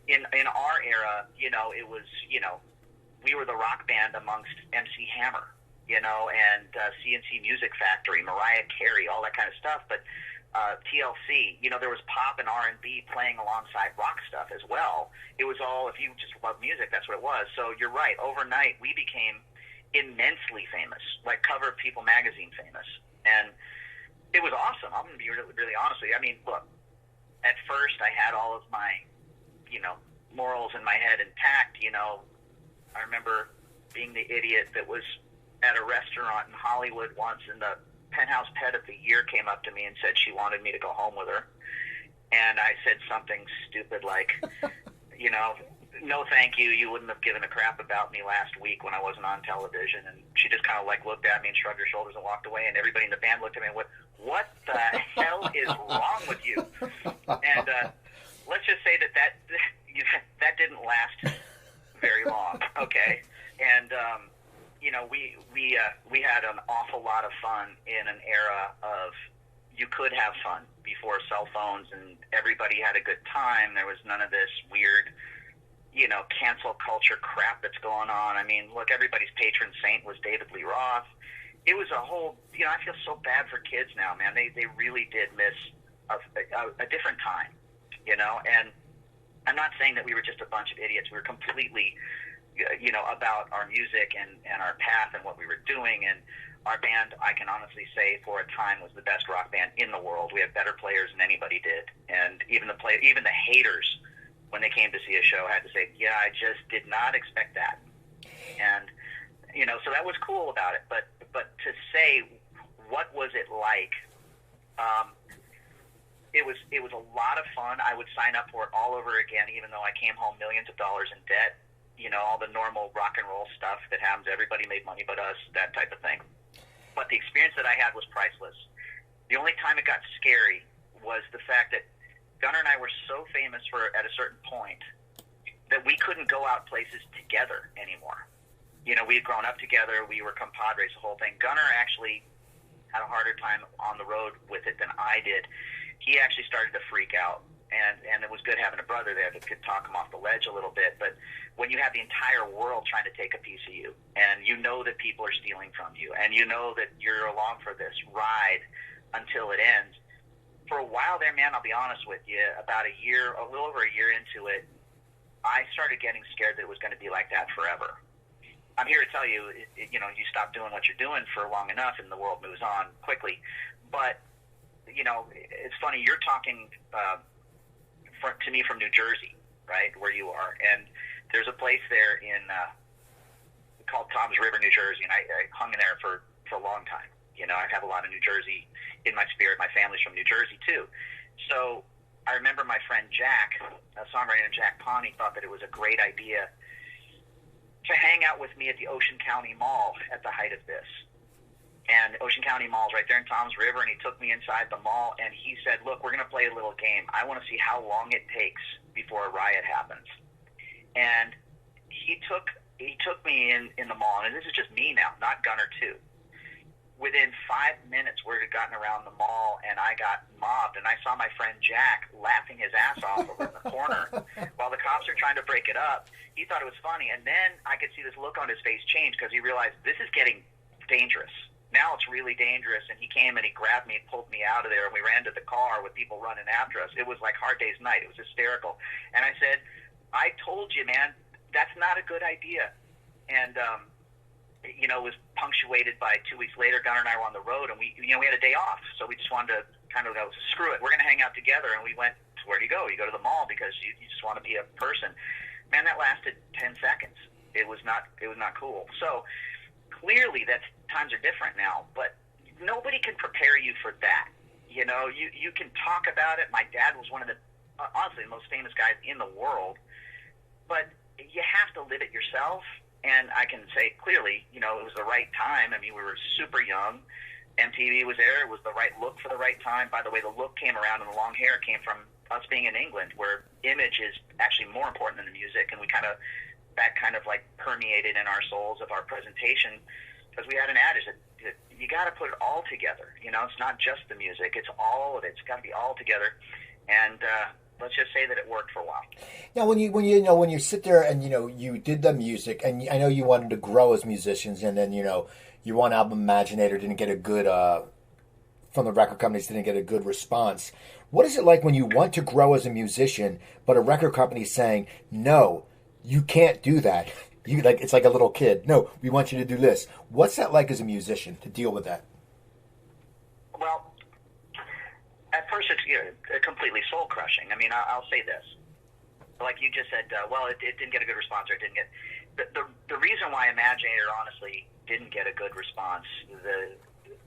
in our era, you know, it was, you know, we were the rock band amongst MC Hammer, you know, and CNC Music Factory, Mariah Carey, all that kind of stuff, but TLC, you know, there was pop and R&B playing alongside rock stuff as well. It was all, if you just love music, that's what it was. So you're right. Overnight, we became immensely famous, like Cover of People magazine famous. And it was awesome. I'm going to be really, really honest with you. I mean, look, at first I had all of my, you know, morals in my head intact. You know, I remember being the idiot that was at a restaurant in Hollywood once, and the Penthouse Pet of the Year came up to me and said she wanted me to go home with her. And I said something stupid like, you know, no thank you, you wouldn't have given a crap about me last week when I wasn't on television. And she just kind of like looked at me and shrugged her shoulders and walked away. And everybody in the band looked at me and went, what the hell is wrong with you? And let's just say that didn't last very long, okay? And you know, we had an awful lot of fun in an era of you could have fun before cell phones, and everybody had a good time. There was none of this weird, you know, cancel culture crap that's going on. I mean, look, everybody's patron saint was David Lee Roth. It was a whole, you know, I feel so bad for kids now, man. They really did miss a different time, you know, and I'm not saying that we were just a bunch of idiots. We were completely, you know, about our music and our path and what we were doing. And our band, I can honestly say, for a time was the best rock band in the world. We had better players than anybody did. And even the haters, when they came to see a show, had to say, yeah, I just did not expect that. And, you know, so that was cool about it. But to say, what was it like? It was a lot of fun. I would sign up for it all over again, even though I came home millions of dollars in debt. You know, all the normal rock and roll stuff that happens. Everybody made money but us, that type of thing. But the experience that I had was priceless. The only time it got scary was the fact that Gunnar and I were so famous at a certain point that we couldn't go out places together anymore. You know, we had grown up together. We were compadres, the whole thing. Gunnar actually had a harder time on the road with it than I did. He actually started to freak out. And it was good having a brother there that could talk him off the ledge a little bit. But when you have the entire world trying to take a piece of you, and you know that people are stealing from you, and you know that you're along for this ride until it ends, for a while there, man, I'll be honest with you, about a little over a year into it, I started getting scared that it was going to be like that forever. I'm here to tell you, you know, you stop doing what you're doing for long enough, and the world moves on quickly. But, you know, it's funny, you're talking to me from New Jersey, right, where you are, and there's a place there called Tom's River, New Jersey, and I hung in there for a long time. You know, I have a lot of New Jersey in my spirit. My family's from New Jersey too. So I remember my friend Jack, a songwriter named Jack Pawney, thought that it was a great idea to hang out with me at the Ocean County Mall at the height of this. And Ocean County Mall is right there in Tom's River, and he took me inside the mall, and he said, look, we're going to play a little game. I want to see how long it takes before a riot happens. And he took me in the mall, and this is just me now, not Gunnar too. within 5 minutes, word had gotten around the mall, and I got mobbed. And I saw my friend Jack laughing his ass off over in the corner while the cops are trying to break it up. He thought it was funny. And then I could see this look on his face change because he realized this is getting dangerous. Now it's really dangerous. And he came and he grabbed me and pulled me out of there, and we ran to the car with people running after us. It was like Hard Day's Night. It was hysterical. And I said, I told you, man, that's not a good idea. And, you know, it was punctuated by 2 weeks later, Gunnar and I were on the road, and we had a day off. So we just wanted to kind of go, screw it, we're going to hang out together. And we went, where do you go? You go to the mall because you just want to be a person. Man, that lasted 10 seconds. It was not cool. So clearly times are different now, but nobody can prepare you for that. You know, you can talk about it. My dad was one of the, honestly, the most famous guys in the world, but you have to live it yourself. And I can say clearly, you know, it was the right time. I mean, we were super young. MTV was there. It was the right look for the right time. By the way, the look came around, and the long hair came from us being in England, where image is actually more important than the music. And that kind of like permeated in our souls of our presentation, because we had an adage that you got to put it all together. You know, it's not just the music. It's all of it. It's got to be all together. And, let's just say that it worked for a while. Now, when you sit there and you did the music, and I know you wanted to grow as musicians, and then your one album, Imaginator, didn't get a good from the record companies, didn't get a good response. What is it like when you want to grow as a musician, but a record company is saying, no, you can't do that? It's like a little kid. No, we want you to do this. What's that like as a musician to deal with that? Well, at first, it's completely soul crushing. I mean, I'll say this, like you just said. Well, it didn't get a good response, or it didn't get the reason why Imaginator honestly didn't get a good response.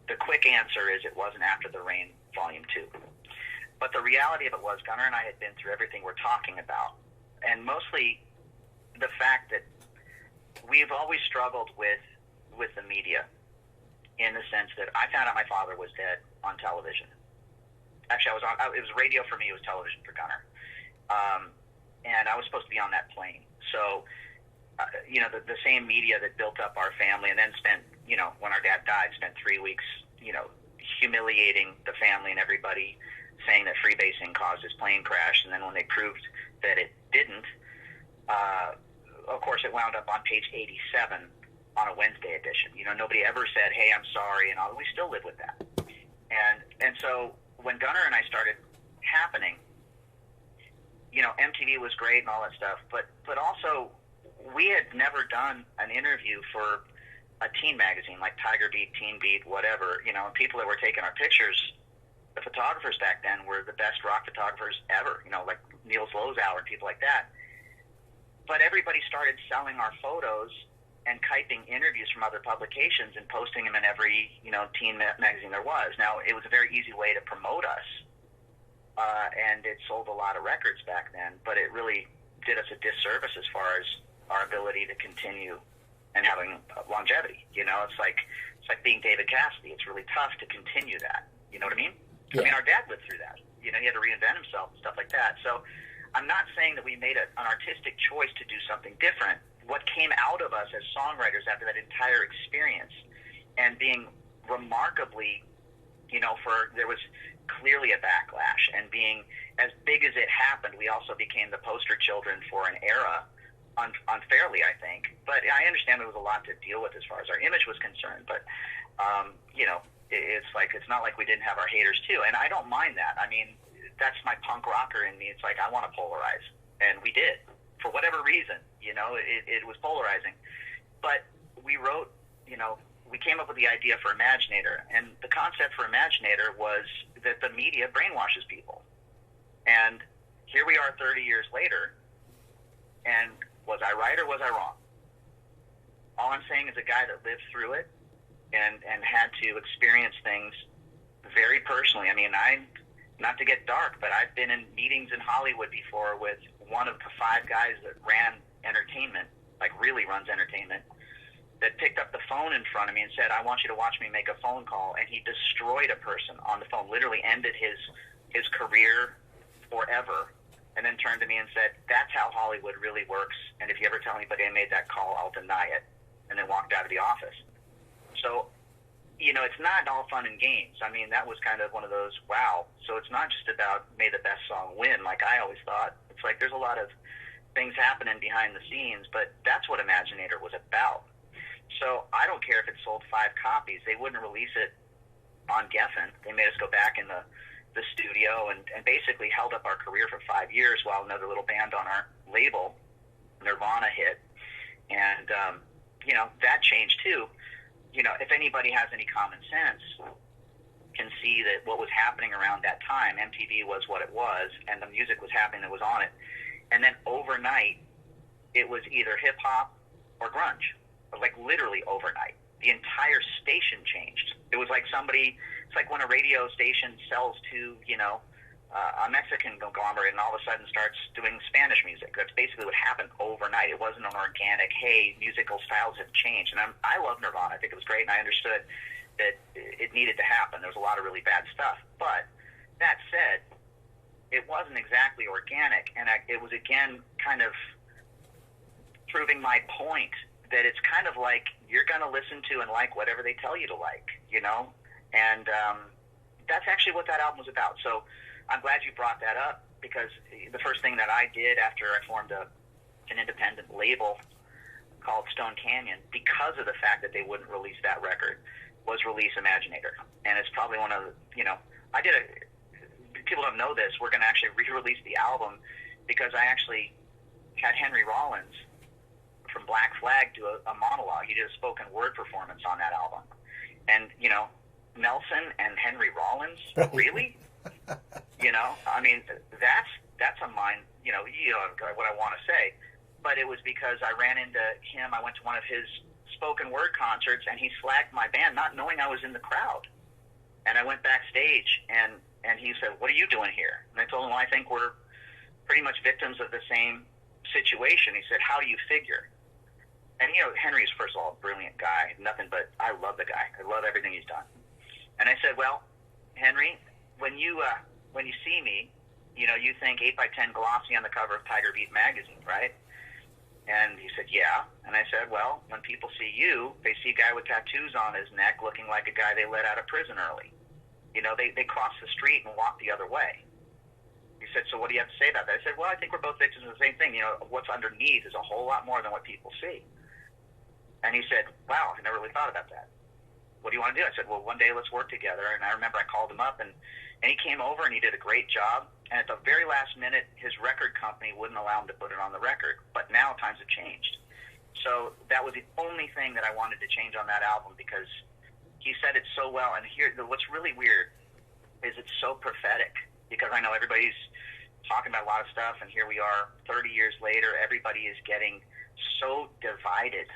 The quick answer is it wasn't After the Rain Volume 2. But the reality of it was, Gunnar and I had been through everything we're talking about, and mostly the fact that we've always struggled with the media, in the sense that I found out my father was dead on television. Actually, it was radio for me, it was television for Gunnar. And I was supposed to be on that plane. So, the same media that built up our family and then spent, when our dad died, spent 3 weeks, humiliating the family and everybody, saying that freebasing caused his plane crash. And then when they proved that it didn't, of course, it wound up on page 87 on a Wednesday edition. Nobody ever said, hey, I'm sorry, and all. We still live with that. And so when Gunnar and I started happening, MTV was great and all that stuff, but also we had never done an interview for a teen magazine like Tiger Beat, Teen Beat, whatever, and people that were taking our pictures, the photographers back then were the best rock photographers ever, like Niels Lozow and people like that. But everybody started selling our photos and typing interviews from other publications and posting them in every, teen magazine there was. Now, it was a very easy way to promote us, and it sold a lot of records back then, but it really did us a disservice as far as our ability to continue and having longevity. It's like being David Cassidy. It's really tough to continue that. You know what I mean? Yeah. I mean, our dad lived through that. He had to reinvent himself and stuff like that. So I'm not saying that we made an artistic choice to do something different. What came out of us as songwriters after that entire experience, and being remarkably, there was clearly a backlash, and being as big as it happened, we also became the poster children for an era, unfairly, I think. But I understand there was a lot to deal with as far as our image was concerned. But, it's not like we didn't have our haters too, and I don't mind that. I mean, that's my punk rocker in me. It's like I want to polarize, and we did. For whatever reason, it was polarizing. But we wrote, we came up with the idea for Imaginator, and the concept for Imaginator was that the media brainwashes people. And here we are 30 years later, and was I right or was I wrong? All I'm saying is a guy that lived through it and had to experience things very personally. I mean, not to get dark, but I've been in meetings in Hollywood before with one of the 5 guys that ran entertainment, like really runs entertainment, that picked up the phone in front of me and said, I want you to watch me make a phone call. And he destroyed a person on the phone, literally ended his career forever, and then turned to me and said, that's how Hollywood really works. And if you ever tell anybody I made that call, I'll deny it. And then walked out of the office. So, it's not all fun and games. I mean, that was kind of one of those, wow. So it's not just about may the best song win, like I always thought. It's like there's a lot of things happening behind the scenes, but that's what Imaginator was about. So I don't care if it sold 5 copies. They wouldn't release it on Geffen. They made us go back in the studio and basically held up our career for 5 years while another little band on our label, Nirvana, hit. And, that changed too. If anybody has any common sense, can see that what was happening around that time, MTV was what it was, and the music was happening that was on it. And then overnight, it was either hip-hop or grunge. Like literally overnight. The entire station changed. It was like it's like when a radio station sells to, a Mexican conglomerate and all of a sudden starts doing Spanish music. That's basically what happened overnight. It wasn't an organic, hey, musical styles have changed. And I love Nirvana. I think it was great, and I understood that it needed to happen. There was a lot of really bad stuff. But that said, it wasn't exactly organic, and it was, again, kind of proving my point that it's kind of like you're going to listen to and like whatever they tell you to like, And that's actually what that album was about. So I'm glad you brought that up, because the first thing that I did after I formed an independent label called Stone Canyon, because of the fact that they wouldn't release that record, was release Imaginator. And it's probably one of the, people don't know this, we're going to actually re-release the album because I actually had Henry Rollins from Black Flag do a monologue. He did a spoken word performance on that album. And, Nelson and Henry Rollins, really? I mean, that's a mind, what I want to say. But it was because I ran into him. I went to one of his spoken word concerts, and he flagged my band, not knowing I was in the crowd. And I went backstage, and he said, "What are you doing here?" And I told him, "Well, I think we're pretty much victims of the same situation." He said, "How do you figure?" And, Henry's, first of all, a brilliant guy. I love the guy. I love everything he's done. And I said, "Well, Henry, when you see me, you think 8x10 glossy on the cover of Tiger Beat magazine, right?" And he said, "Yeah." And I said, "Well, when people see you, they see a guy with tattoos on his neck looking like a guy they let out of prison early. They cross the street and walk the other way." He said, "So what do you have to say about that?" I said, "Well, I think we're both victims of the same thing. What's underneath is a whole lot more than what people see." And he said, "Wow, I never really thought about that. What do you want to do?" I said, "Well, one day let's work together." And I remember I called him up, and he came over, and he did a great job. And at the very last minute, his record company wouldn't allow him to put it on the record. But now times have changed. So that was the only thing that I wanted to change on that album, because he said it so well. And here, what's really weird is it's so prophetic, because I know everybody's talking about a lot of stuff, and here we are 30 years later, everybody is getting so divided.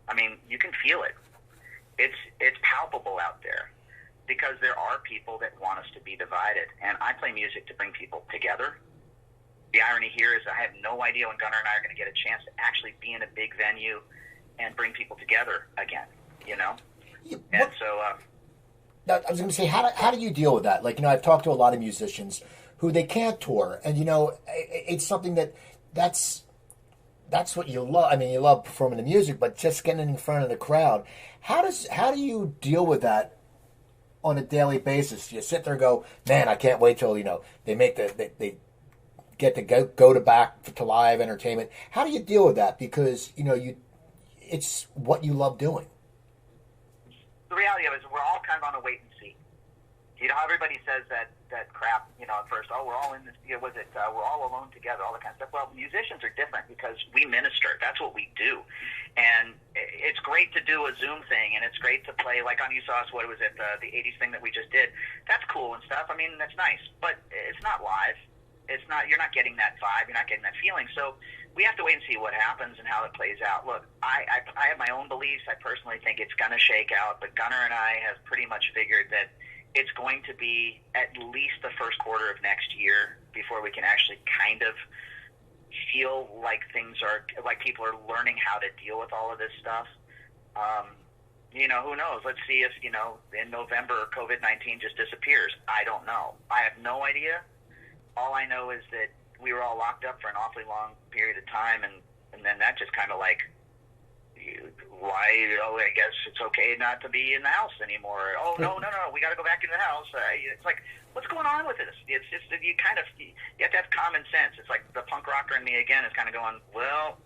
I mean, you can feel it. It's palpable out there, because there are people that want us to be divided. And I play music to bring people together. The irony here is I have no idea when Gunnar and I are going to get a chance to actually be in a big venue and bring people together again, Yeah, And so... I was going to say, how do you deal with that? Like, I've talked to a lot of musicians who they can't tour, and it's something that's what you love. I mean, you love performing the music, but just getting in front of the crowd. How do you deal with that on a daily basis? Do you sit there and go, "Man, I can't wait till they make they get to go to back to live entertainment"? How do you deal with that? Because it's what you love doing. The reality of it is we're all kind of on a wait and see. Everybody says that crap, at first, we're all in this, we're all alone together, all that kind of stuff. Well, musicians are different because we minister. That's what we do. And it's great to do a Zoom thing, and it's great to play, like on You Saw Us, what was it, the 80s thing that we just did. That's cool and stuff. I mean, that's nice. But it's not live. You're not getting that vibe. You're not getting that feeling. So we have to wait and see what happens and how it plays out. Look, I have my own beliefs. I personally think it's going to shake out, but Gunnar and I have pretty much figured that it's going to be at least the first quarter of next year before we can actually kind of feel like people are learning how to deal with all of this stuff. Who knows? Let's see if, in November COVID-19 just disappears. I don't know. I have no idea. All I know is that we were all locked up for an awfully long period of time, and then that just kind of why? Oh, I guess it's okay not to be in the house anymore. Oh, no, we got to go back into the house. It's like, what's going on with this? It's just that you have to have common sense. It's like the punk rocker in me again is kind of going, well,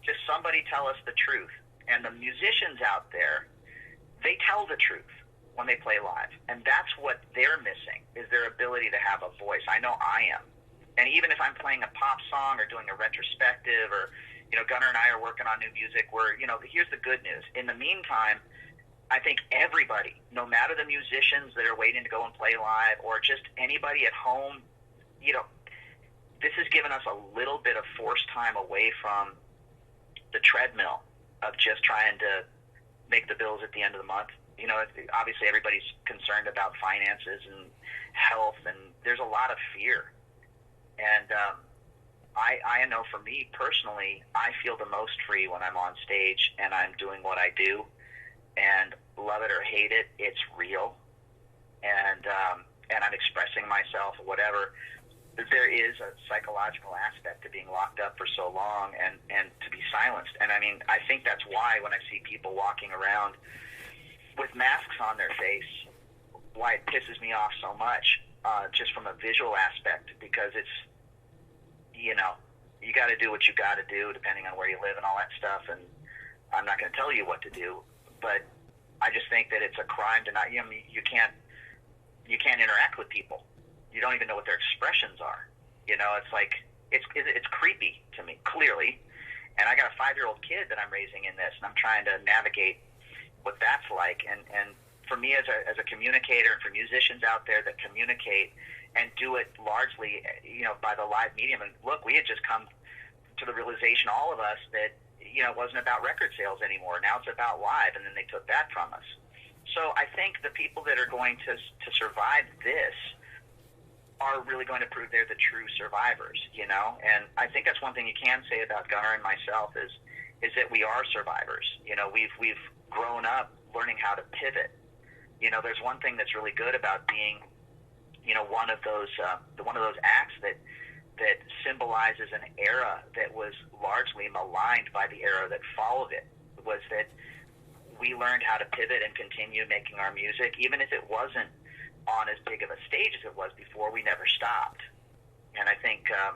just somebody tell us the truth. And the musicians out there, they tell the truth when they play live, and that's what they're missing, is their ability to have a voice. I know I am. And even if I'm playing a pop song or doing a retrospective, or Gunnar and I are working on new music, where here's the good news. In the meantime, I think everybody, no matter the musicians that are waiting to go and play live, or just anybody at home, this has given us a little bit of forced time away from the treadmill of just trying to make the bills at the end of the month. Obviously everybody's concerned about finances and health, and there's a lot of fear. And I know for me personally, I feel the most free when I'm on stage and I'm doing what I do, and love it or hate it, it's real. And I'm expressing myself or whatever. There is a psychological aspect to being locked up for so long and to be silenced. And I mean, I think that's why when I see people walking around with masks on their face, why it pisses me off so much, just from a visual aspect, because it's, you got to do what you got to do depending on where you live and all that stuff. And I'm not going to tell you what to do, but I just think that it's a crime to not, you can't interact with people. You don't even know what their expressions are. It's like, it's creepy to me, clearly. And I got a 5-year-old kid that I'm raising in this, and I'm trying to navigate what that's like. And for me as a communicator, and for musicians out there that communicate and do it largely, by the live medium. And look, we had just come to the realization, all of us, that, it wasn't about record sales anymore. Now it's about live, and then they took that from us. So I think the people that are going to survive this are really going to prove they're the true survivors, And I think that's one thing you can say about Gunnar and myself is that we are survivors. We've grown up learning how to pivot. There's one thing that's really good about being, one of those acts that symbolizes an era that was largely maligned by the era that followed it, was that we learned how to pivot and continue making our music, even if it wasn't on as big of a stage as it was before. We never stopped. And I think I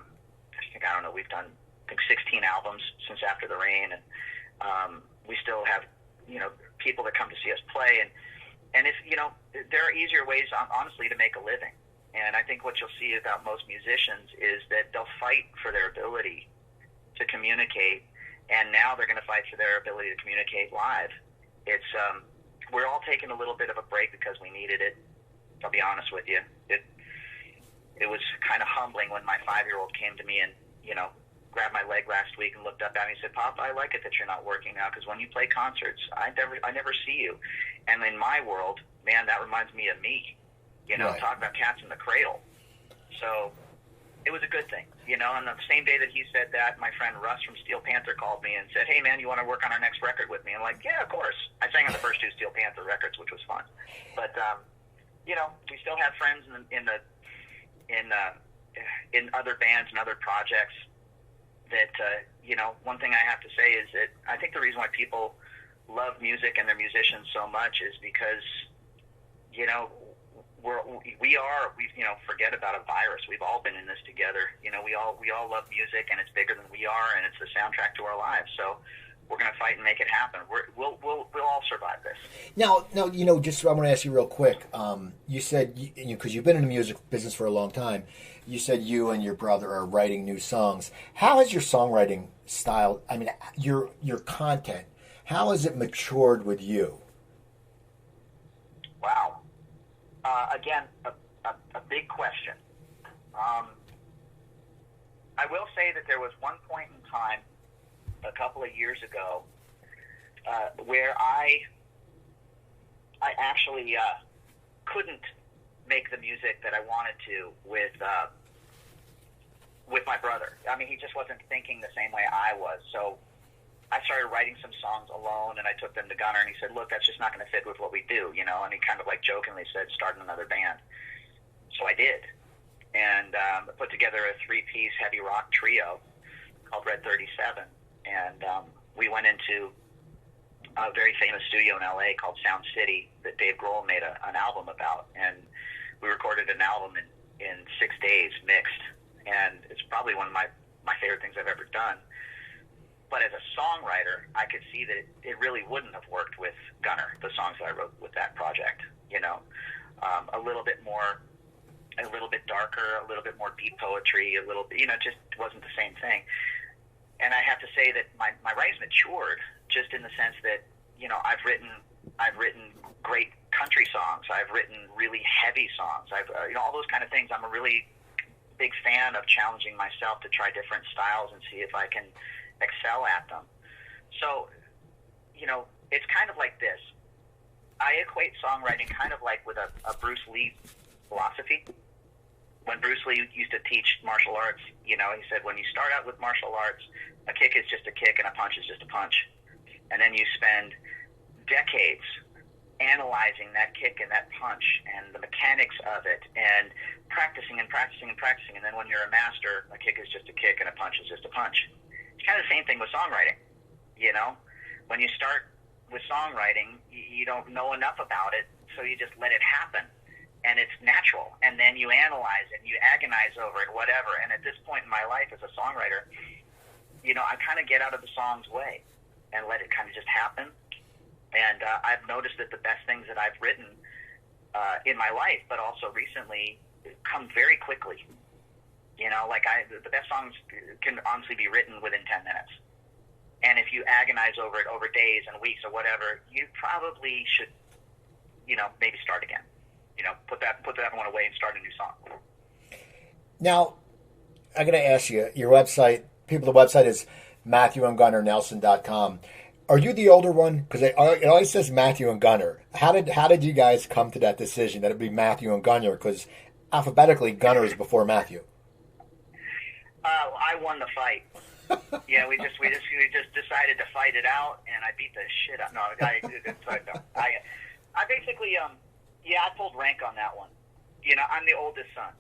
don't know, we've done, I think, 16 albums since After the Rain, and we still have, people that come to see us play, and if, there are easier ways, honestly, to make a living. And I think what you'll see about most musicians is that they'll fight for their ability to communicate, and now they're going to fight for their ability to communicate live. It's we're all taking a little bit of a break because we needed it. I'll be honest with you. It was kind of humbling when my 5-year-old came to me and, grabbed my leg last week and looked up at me and said, "Pop, I like it that you're not working now, because when you play concerts, I never see you." And in my world, man, that reminds me of me. Right. Talk about cats in the cradle. So it was a good thing, And the same day that he said that, my friend Russ from Steel Panther called me and said, "Hey, man, you want to work on our next record with me?" I'm like, "Yeah, of course." I sang on the first 2 Steel Panther records, which was fun. But we still have friends in other bands and other projects that one thing I have to say is that I think the reason why people love music and their musicians so much is because we forget about a virus. We've all been in this together. We all love music, and it's bigger than we are, and it's the soundtrack to our lives. So we're going to fight and make it happen. We'll all survive this. Now, just I want to ask you real quick. You said, because you've been in the music business for a long time, you said you and your brother are writing new songs. How has your songwriting style, your content, how has it matured with you? Wow. Again, a big question. I will say that there was one point in time a couple of years ago where I actually couldn't make the music that I wanted to with my brother. He just wasn't thinking the same way I was. So I started writing some songs alone, and I took them to Gunnar, and he said, "Look, that's just not going to fit with what we do," and he kind of like jokingly said, "Start another band." So I did, and put together a 3-piece heavy rock trio called Red 37, and we went into a very famous studio in LA called Sound City that Dave Grohl made an album about, and we recorded an album in 6 days, mixed, and it's probably one of my favorite things I've ever done. But as a songwriter, I could see that it really wouldn't have worked with Gunner, the songs that I wrote with that project. A little bit darker, a little bit more beat poetry, a little bit, just wasn't the same thing. And I have to say that my writing's matured, just in the sense that, I've written great country songs. I've written really heavy songs. I've, all those kind of things. I'm a really big fan of challenging myself to try different styles and see if I can excel at them. So, it's kind of like this. I equate songwriting kind of like with a Bruce Lee philosophy. When Bruce Lee used to teach martial arts, he said, when you start out with martial arts, a kick is just a kick and a punch is just a punch. And then you spend decades analyzing that kick and that punch and the mechanics of it and practicing and practicing and practicing. And then when you're a master, a kick is just a kick and a punch is just a punch. It's kind of the same thing with songwriting. When you start with songwriting, you don't know enough about it, so you just let it happen. And it's natural. And then you analyze it, and you agonize over it, whatever. And at this point in my life as a songwriter, I kind of get out of the song's way and let it kind of just happen. And I've noticed that the best things that I've written in my life, but also recently, come very quickly. The best songs can honestly be written within 10 minutes. And if you agonize over it over days and weeks or whatever, you probably should, maybe start again. Put that one away and start a new song. Now, I'm going to ask you, your website, the website is MatthewandGunnerNelson.com. Are you the older one? Because it always says Matthew and Gunner. How did you guys come to that decision that it would be Matthew and Gunner? Because alphabetically, Gunner is before Matthew. I won the fight. Yeah, we just decided to fight it out, and I beat the shit out. No, I basically, I pulled rank on that one. I'm the oldest son,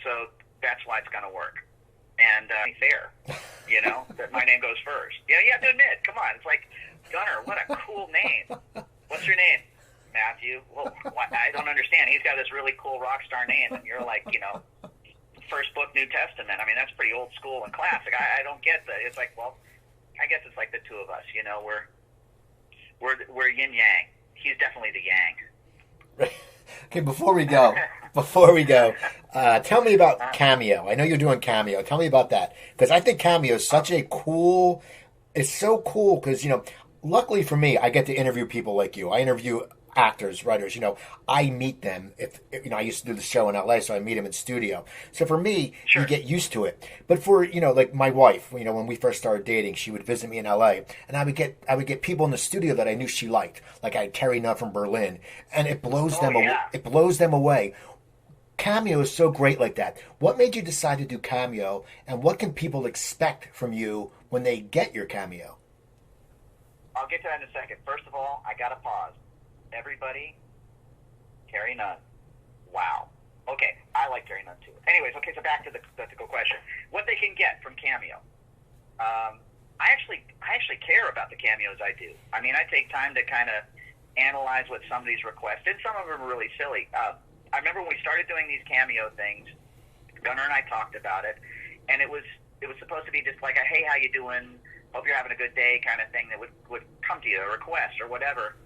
so that's why it's gonna work. And fair, that my name goes first. Yeah, you have to admit. Come on, it's like Gunner. What a cool name. What's your name? Matthew. Well, I don't understand. He's got this really cool rock star name, and you're like, first book, New Testament. I mean, that's pretty old school and classic. I don't get that. It's like, well, I guess it's like the two of us. We're yin yang. He's definitely the yang. Okay, before we go, tell me about Cameo. I know you're doing Cameo. Tell me about that, because I think Cameo is such a cool. It's so cool because luckily for me, I get to interview people like you. I interview actors, writers. I meet them. If I used to do the show in LA, so I meet them in studio. So for me, sure, you get used to it. But for like my wife, when we first started dating, she would visit me in LA, and I would get people in the studio that I knew she liked. Like I had Terry Nutt from Berlin, and it blows them away. Cameo is so great like that. What made you decide to do Cameo, and what can people expect from you when they get your Cameo? I'll get to that in a second. First of all, I got to pause. Everybody, Terry Nutt. Wow. Okay, I like Terry Nutt too. Anyways, okay, so back to the question. What they can get from Cameo. I actually care about the cameos I do. I mean, I take time to kind of analyze what somebody's requested. Some of them are really silly. I remember when we started doing these Cameo things, Gunner and I talked about it, and it was supposed to be just like a, hey, how you doing? Hope you're having a good day kind of thing that would come to you, a request or whatever.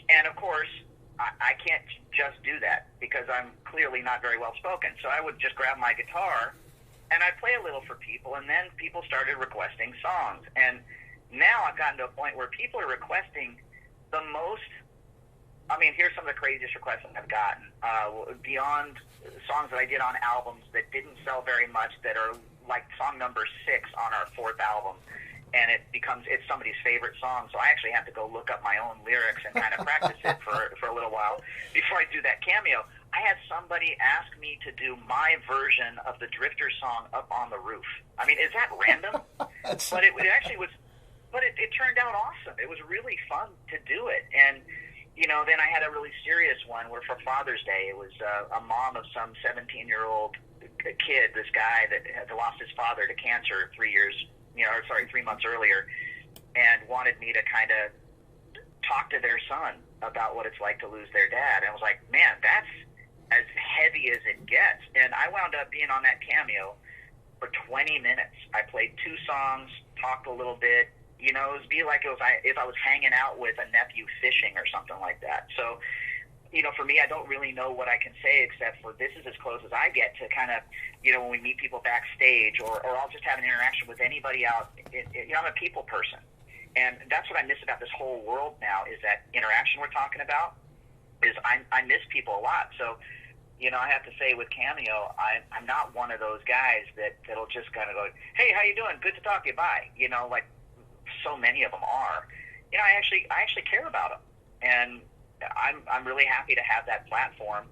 And, of course, I can't just do that because I'm clearly not very well spoken. So I would just grab my guitar and I'd play a little for people, and then people started requesting songs. And now I've gotten to a point where people are requesting the most. I mean, here's some of the craziest requests I've gotten. Beyond songs that I did on albums that didn't sell very much, that are like song number 6 on our 4th album. And it's somebody's favorite song, so I actually have to go look up my own lyrics and kind of practice it for a little while before I do that Cameo. I had somebody ask me to do my version of the Drifter song Up on the Roof. I mean, is that random? But it actually was, but it turned out awesome. It was really fun to do it. And, then I had a really serious one where for Father's Day, it was a mom of some 17-year-old kid, this guy that had lost his father to cancer 3 months earlier, and wanted me to kind of talk to their son about what it's like to lose their dad. And I was like, man, that's as heavy as it gets. And I wound up being on that cameo for 20 minutes. I played 2 songs, talked a little bit. You know, it would be like if I was hanging out with a nephew fishing or something like that. So, you know, for me, I don't really know what I can say except for this is as close as I get to kind of, you know, when we meet people backstage or I'll just have an interaction with anybody out. You know, I'm a people person. And that's what I miss about this whole world now is that interaction we're talking about is I miss people a lot. So, you know, I have to say with Cameo, I'm not one of those guys that'll just kind of go, hey, how you doing? Good to talk to you. Bye. You know, like so many of them are. You know, I actually care about them. And I'm really happy to have that platform.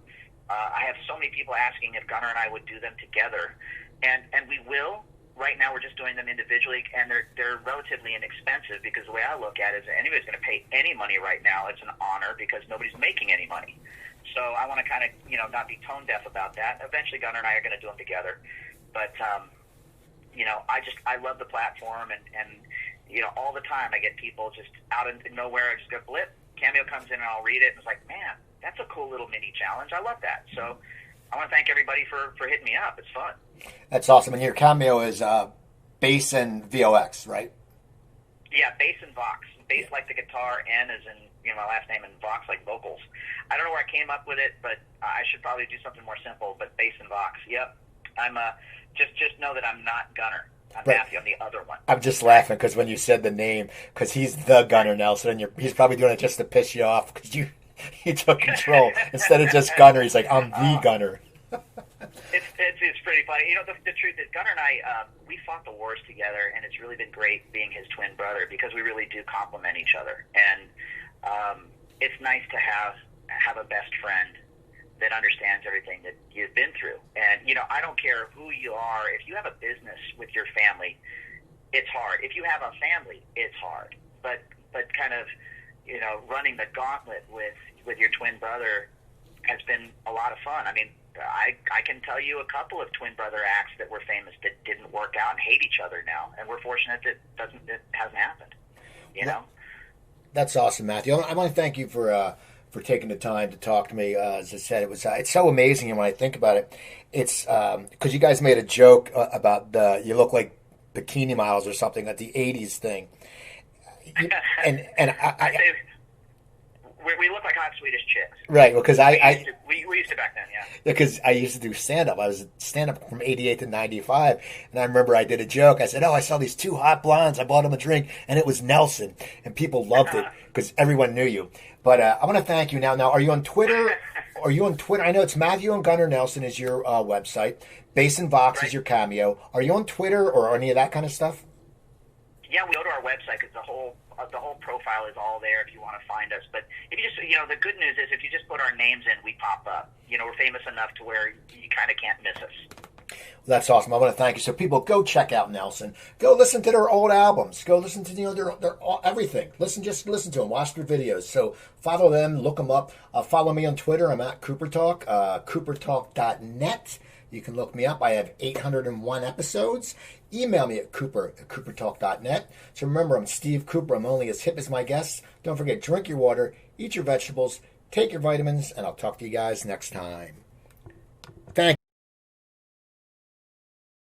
I have so many people asking if Gunnar and I would do them together. And we will. Right now, we're just doing them individually, and they're relatively inexpensive because the way I look at it is anybody's going to pay any money right now. It's an honor because nobody's making any money. So I want to kind of, you know, not be tone deaf about that. Eventually, Gunnar and I are going to do them together. But, you know, I love the platform, and you know, all the time I get people just out of nowhere. I just go blip, Cameo comes in, and I'll read it, and it's like, man, that's a cool little mini challenge. I love that. So I want to thank everybody for hitting me up. It's fun. That's awesome. And your Cameo is bass and VOX, right? Yeah, bass and Vox. Bass like the guitar, N as in, you know, my last name, and Vox like vocals. I don't know where I came up with it, but I should probably do something more simple. But bass and Vox. Yep. I'm just know that I'm not Gunnar. I'm Matthew. I'm the other one. I'm just laughing because when you said the name, because he's the Gunnar Nelson, and he's probably doing it just to piss you off because you took control instead of just Gunnar. He's like, I'm the Gunnar. It's pretty funny. You know, the truth is, Gunnar and I, we fought the wars together, and it's really been great being his twin brother because we really do complement each other. And it's nice to have a best friend that understands everything that you've been through. And, you know, I don't care who you are. If you have a business with your family, it's hard. If you have a family, it's hard. But kind of, you know, running the gauntlet with your twin brother has been a lot of fun. I mean, I can tell you a couple of twin brother acts that were famous that didn't work out and hate each other now, and we're fortunate that it hasn't happened. You know, that's awesome, Matthew. I want to thank you for taking the time to talk to me. As I said, it's so amazing, and when I think about it, it's because you guys made a joke about you look like bikini models or something at the '80s thing, and we look like hot Swedish chicks. Right, because we used to back then, yeah. Because I used to do stand-up. I was stand-up from 88 to 95, and I remember I did a joke. I said, I saw these 2 hot blondes. I bought them a drink, and it was Nelson, and people loved it because everyone knew you. But I want to thank you now. Now, are you on Twitter? Are you on Twitter? I know it's Matthew and Gunnar Nelson is your website. Bass and Vox is your Cameo. Are you on Twitter or any of that kind of stuff? Yeah, we go to our website because the whole profile is all there if you want to find us. But if you just, you know, the good news is if you just put our names in, we pop up. You know, we're famous enough to where you kind of can't miss us. Well, that's awesome. I want to thank you. So people, go check out Nelson. Go listen to their old albums. Go listen to their everything. Just listen to them. Watch their videos. So follow them. Look them up. Follow me on Twitter. I'm at Cooper Talk. CooperTalk.net. You can look me up. I have 801 episodes. Email me at coopertalk.net. So remember, I'm Steve Cooper. I'm only as hip as my guests. Don't forget, drink your water, eat your vegetables, take your vitamins, and I'll talk to you guys next time.